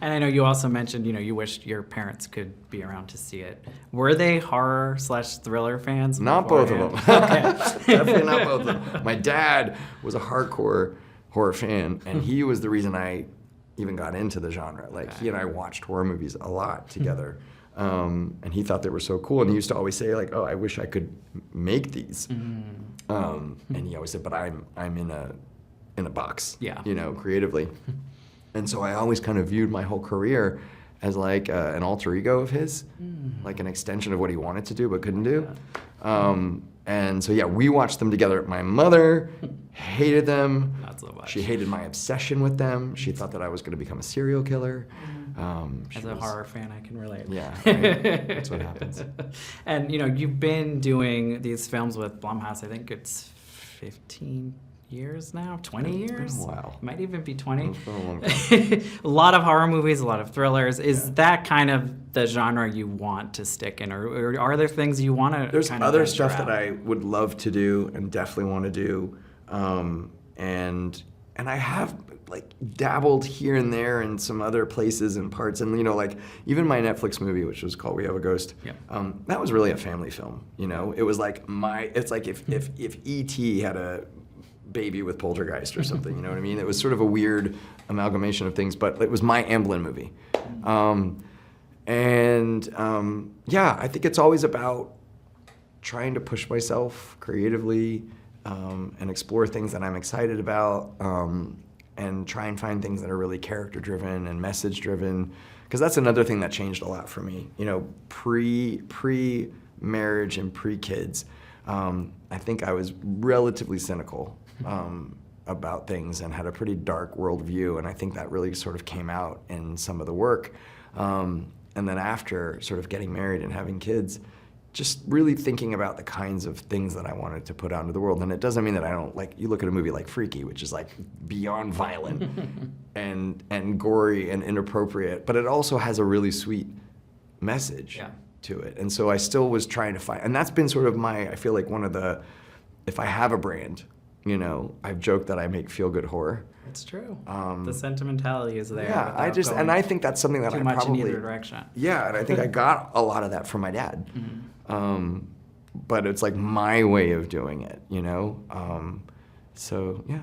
And I know you also mentioned, you wished your parents could be around to see it. Were they horror/thriller fans? Not both of them. Okay. Definitely not both of them. My dad was a hardcore horror fan, and he was the reason I even got into the genre. Like, he and I watched horror movies a lot together. And he thought they were so cool, and he used to always say, like, oh, I wish I could make these. And he always said, but I'm in a box, creatively. And so I always kind of viewed my whole career as like an alter ego of his, like an extension of what he wanted to do but couldn't do. And so, we watched them together. My mother hated them. Not so much. She hated my obsession with them. She thought that I was going to become a serial killer. As a horror fan, I can relate. Yeah, right? That's what happens. And, you've been doing these films with Blumhouse, I think it's 15 years now, 20 years? It's been a while. It might even be 20. It's been a long time. A lot of horror movies, a lot of thrillers. Is that kind of the genre you want to stick in, or are there things you want to There's kind of other venture stuff out? that I would love to do and definitely want to do, and I have like dabbled here and there in some other places and parts, and like even my Netflix movie, which was called We Have a Ghost, that was really a family film. It was like it's like if E.T. had a baby with Poltergeist or something, you know what I mean? It was sort of a weird amalgamation of things, but it was my Amblin movie. I think it's always about trying to push myself creatively and explore things that I'm excited about, and try and find things that are really character-driven and message-driven, because that's another thing that changed a lot for me. Pre-marriage and pre-kids, I think I was relatively cynical about things and had a pretty dark worldview, and I think that really sort of came out in some of the work. And then after sort of getting married and having kids, just really thinking about the kinds of things that I wanted to put out into the world. And it doesn't mean that I don't, like, you look at a movie like Freaky, which is like beyond violent and gory and inappropriate, but it also has a really sweet message to it. And so I still was trying to find, and that's been sort of I feel like one of the, if I have a brand, I've joked that I make feel-good horror. It's true. The sentimentality is there. Yeah, I think that's something that too I much probably, in either direction. Yeah, and I think I got a lot of that from my dad. But it's like my way of doing it, So, yeah.